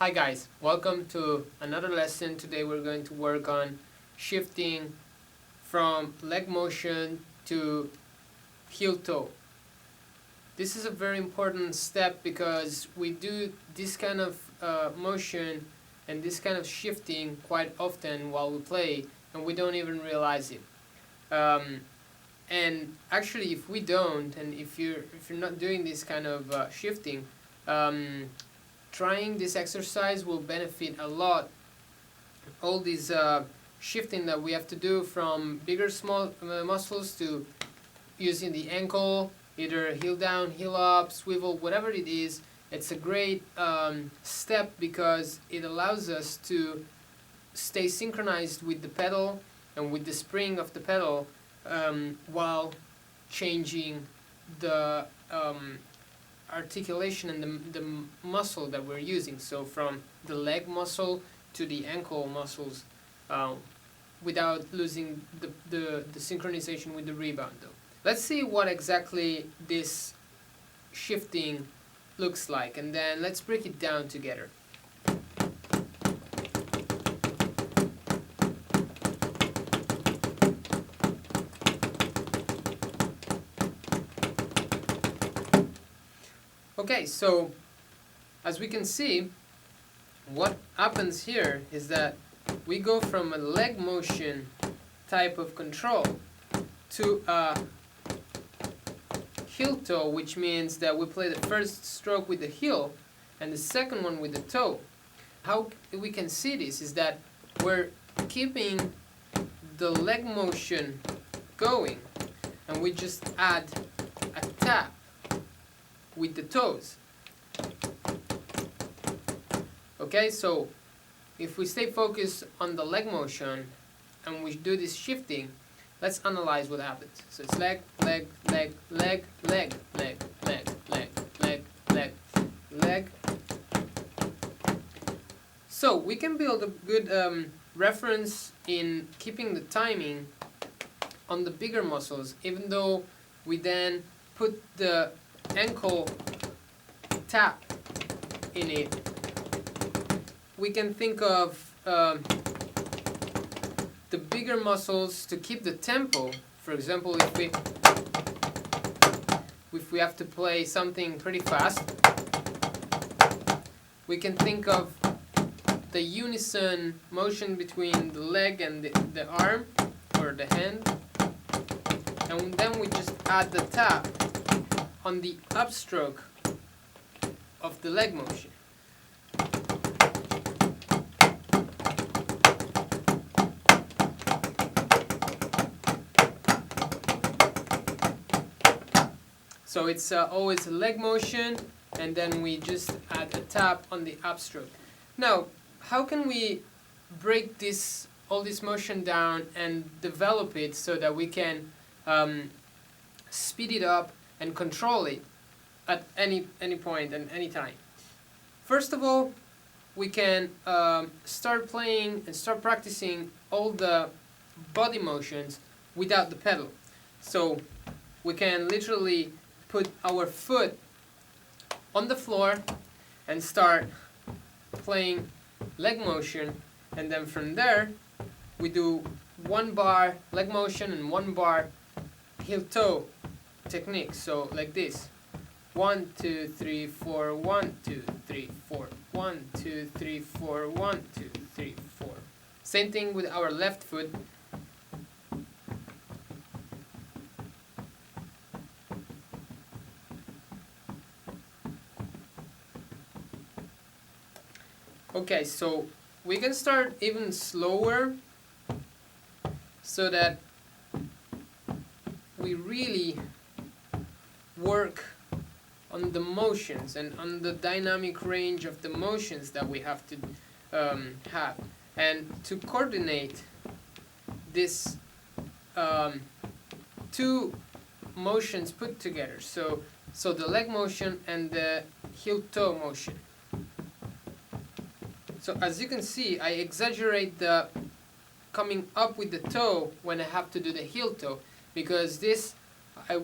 Hi guys, welcome to another lesson. Today we're going to work on shifting from leg motion to heel toe. This is a very important step because we do this kind of motion and this kind of shifting quite often while we play, and we don't even realize it. And actually, if we don't, and if you're not doing this kind of shifting, trying this exercise will benefit a lot. All these shifting that we have to do from bigger small muscles to using the ankle, either heel down, heel up, swivel, whatever it is, it's a great step because it allows us to stay synchronized with the pedal and with the spring of the pedal while changing the articulation and the muscle that we're using. So from the leg muscle to the ankle muscles without losing the synchronization with the rebound though. Let's see what exactly this shifting looks like, and then let's break it down together. Okay, so as we can see, what happens here is that we go from a leg motion type of control to a heel toe, which means that we play the first stroke with the heel and the second one with the toe. How we can see this is that we're keeping the leg motion going and we just add a tap with the toes. Okay, so if we stay focused on the leg motion and we do this shifting, let's analyze what happens. So it's leg, leg, leg, leg, leg, leg, leg, leg, leg, leg, leg. So we can build a good reference in keeping the timing on the bigger muscles, even though we then put the ankle tap in it. We can think of the bigger muscles to keep the tempo. For example, if we have to play something pretty fast, we can think of the unison motion between the leg and the arm or the hand, and then we just add the tap on the upstroke of the leg motion. So it's always a leg motion, and then we just add a tap on the upstroke. Now, how can we break all this motion down and develop it so that we can speed it up and control it at any point and any time? First of all, we can start playing and start practicing all the body motions without the pedal. So we can literally put our foot on the floor and start playing leg motion, and then from there we do 1 bar leg motion and 1 bar heel toe technique. So like this: 1 2 3 4 1 2 3 4 1 2 3 4 1 2 3 4. Same thing with our left foot. Okay, so we can start even slower so that we really work on the motions and on the dynamic range of the motions that we have to have, and to coordinate this two motions put together. So the leg motion and the heel toe motion. So as you can see, I exaggerate the coming up with the toe when I have to do the heel toe, because this,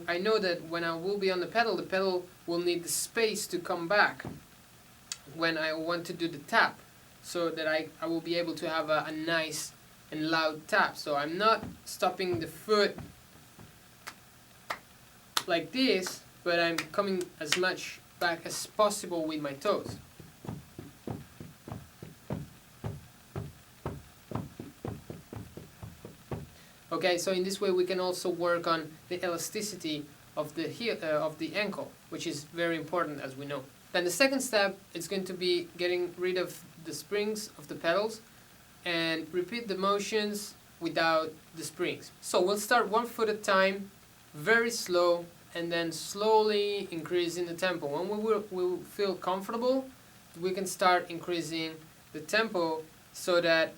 I know that when I will be on the pedal will need the space to come back. when I want to do the tap, so that I will be able to have a nice and loud tap. So I'm not stopping the foot like this, but I'm coming as much back as possible with my toes. Okay, so in this way we can also work on the elasticity of the heel, of the ankle, which is very important, as we know. Then the second step is going to be getting rid of the springs of the pedals and repeat the motions without the springs. So we'll start one foot at a time, very slow, and then slowly increasing the tempo. When we will feel comfortable, we can start increasing the tempo so that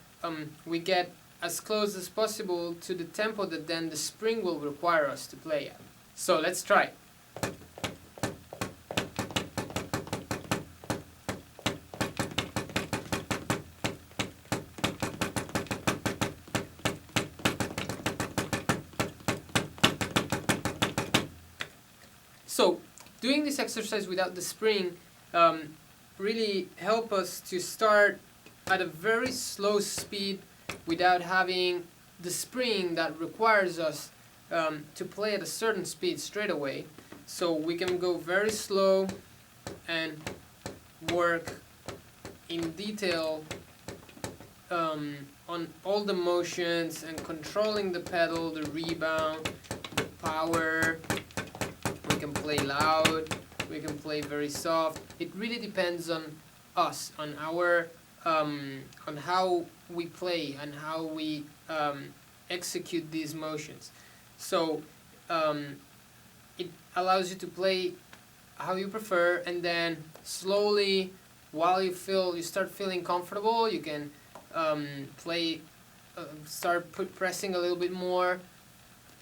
we get as close as possible to the tempo that then the spring will require us to play at. So let's try. So doing this exercise without the spring really help us to start at a very slow speed without having the spring that requires us to play at a certain speed straight away. So we can go very slow and work in detail on all the motions and controlling the pedal, the rebound, the power. We can play loud, we can play very soft. It really depends on us, on our on how we play and how we execute these motions. So it allows you to play how you prefer, and then slowly, while you start feeling comfortable, you can play, start pressing a little bit more,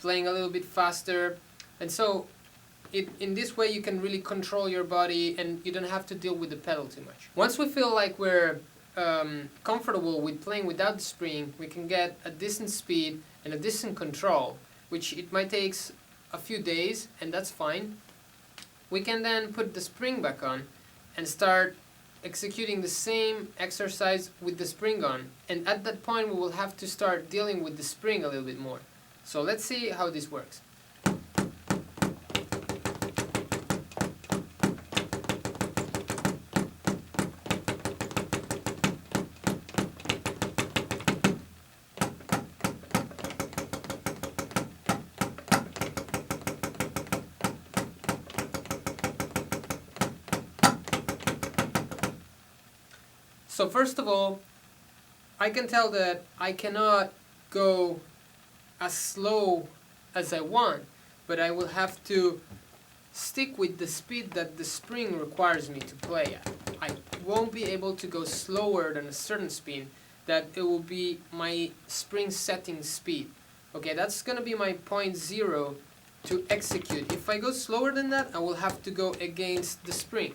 playing a little bit faster, and so in this way you can really control your body and you don't have to deal with the pedal too much. Once we feel like we're comfortable with playing without the spring, we can get a decent speed and a decent control, which it might take a few days, and that's fine. We can then put the spring back on and start executing the same exercise with the spring on, and at that point we will have to start dealing with the spring a little bit more. So let's see how this works. So first of all, I can tell that I cannot go as slow as I want, but I will have to stick with the speed that the spring requires me to play at. I won't be able to go slower than a certain speed, that it will be my spring setting speed. Okay, that's gonna be my point zero to execute. If I go slower than that, I will have to go against the spring.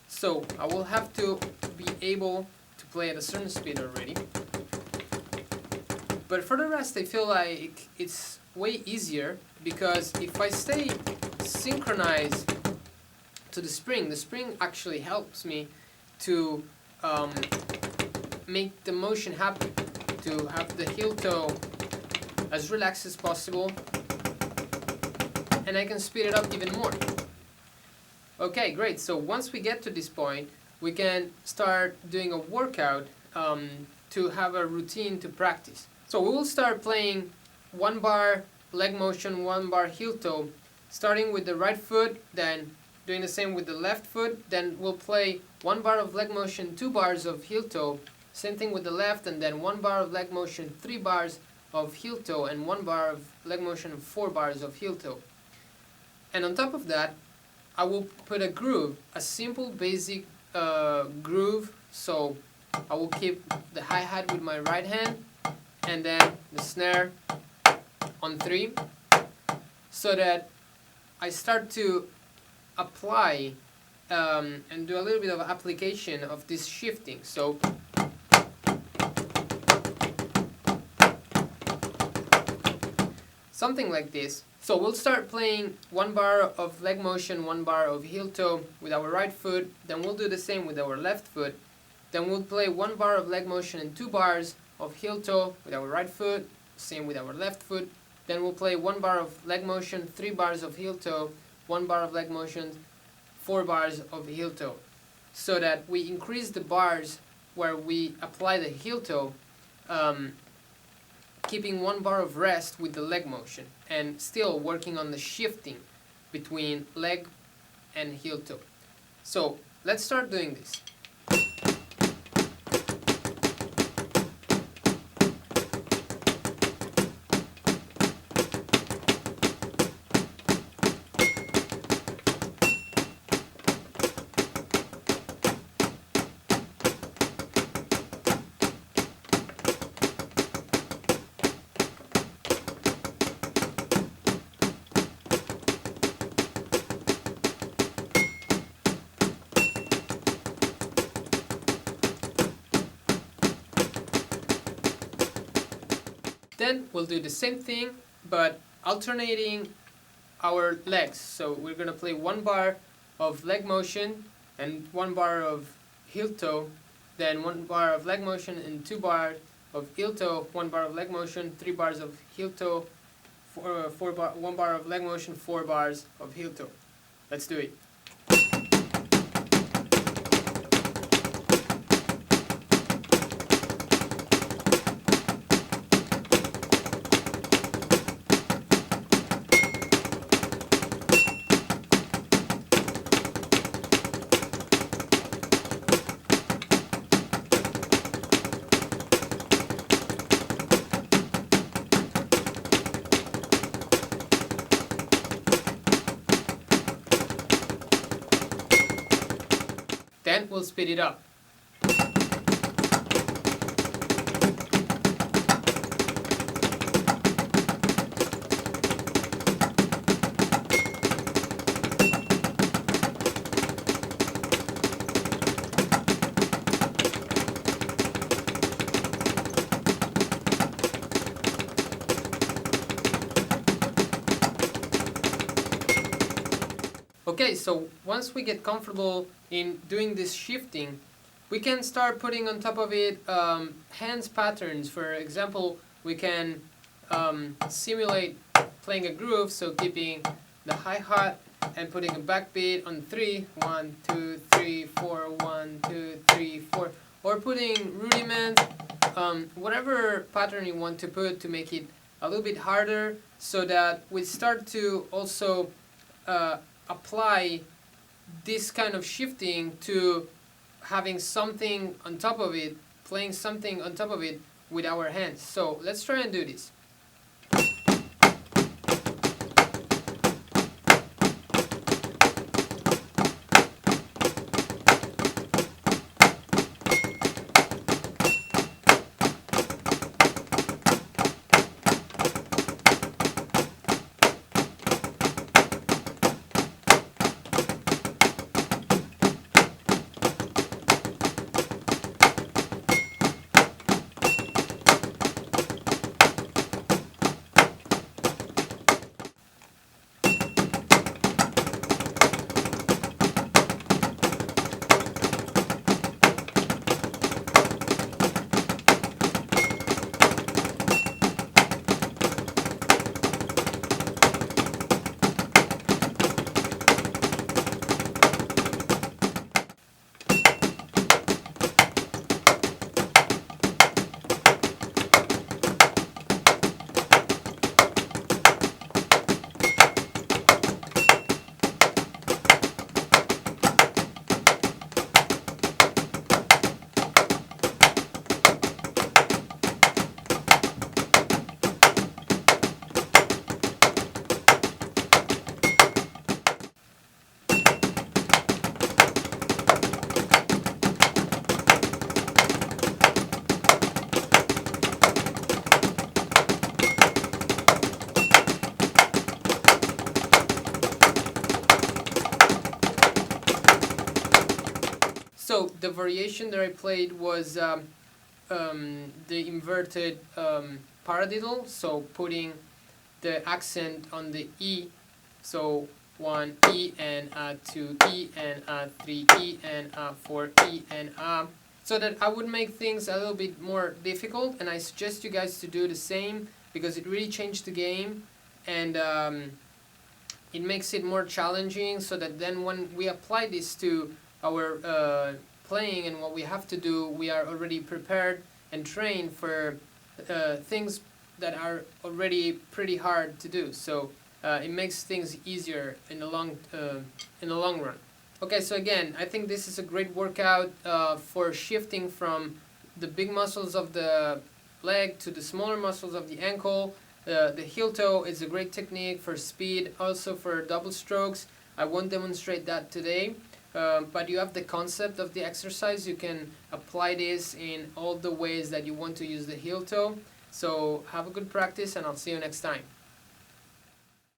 So I will have to be able to play at a certain speed already. But for the rest, I feel like it's way easier, because if I stay synchronized to the spring actually helps me to make the motion happen, to have the heel toe as relaxed as possible, and I can speed it up even more. Okay, great. So once we get to this point, we can start doing a workout to have a routine to practice. So we will start playing 1 bar leg motion, 1 bar heel toe, starting with the right foot, then doing the same with the left foot. Then we'll play 1 bar of leg motion, 2 bars of heel toe, same thing with the left, and then 1 bar of leg motion, 3 bars of heel toe, and 1 bar of leg motion, 4 bars of heel toe. And on top of that, I will put a groove, a simple basic groove. So I will keep the hi-hat with my right hand, and then the snare on 3, so that I start to apply and do a little bit of application of this shifting. something like this. So we'll start playing 1 bar of leg motion, 1 bar of heel toe with our right foot, then we'll do the same with our left foot, then we'll play 1 bar of leg motion and 2 bars of heel toe with our right foot, same with our left foot, then we'll play 1 bar of leg motion, 3 bars of heel toe, 1 bar of leg motion, 4 bars of heel toe, so that we increase the bars where we apply the heel toe, keeping 1 bar of rest with the leg motion and still working on the shifting between leg and heel toe. So let's start doing this. Then we'll do the same thing, but alternating our legs. So we're going to play 1 bar of leg motion and 1 bar of heel toe, then 1 bar of leg motion and 2 bars of heel toe, 1 bar of leg motion, 3 bars of heel toe, 1 bar of leg motion, 4 bars of heel toe. Let's do it. Then we'll speed it up. Okay, so once we get comfortable in doing this shifting, we can start putting on top of it hands patterns. For example, we can simulate playing a groove, so keeping the hi-hat and putting a backbeat on 3, 1, 2, 3, 4, 1, 2, 3, 4, or putting rudiment, whatever pattern you want to put to make it a little bit harder, so that we start to also apply this kind of shifting to having something on top of it, playing something on top of it with our hands. So let's try and do this. So the variation that I played was the inverted paradiddle, so putting the accent on the E. So 1 E and 2 E and 3 E and 4 E and so that I would make things a little bit more difficult, and I suggest you guys to do the same because it really changed the game, and it makes it more challenging, so that then when we apply this to our playing and what we have to do, we are already prepared and trained for things that are already pretty hard to do. So it makes things easier in the long run. Okay, so again, I think this is a great workout for shifting from the big muscles of the leg to the smaller muscles of the ankle. The heel toe is a great technique for speed, also for double strokes. I won't demonstrate that today, but you have the concept of the exercise. You can apply this in all the ways that you want to use the heel toe. So have a good practice, and I'll see you next time.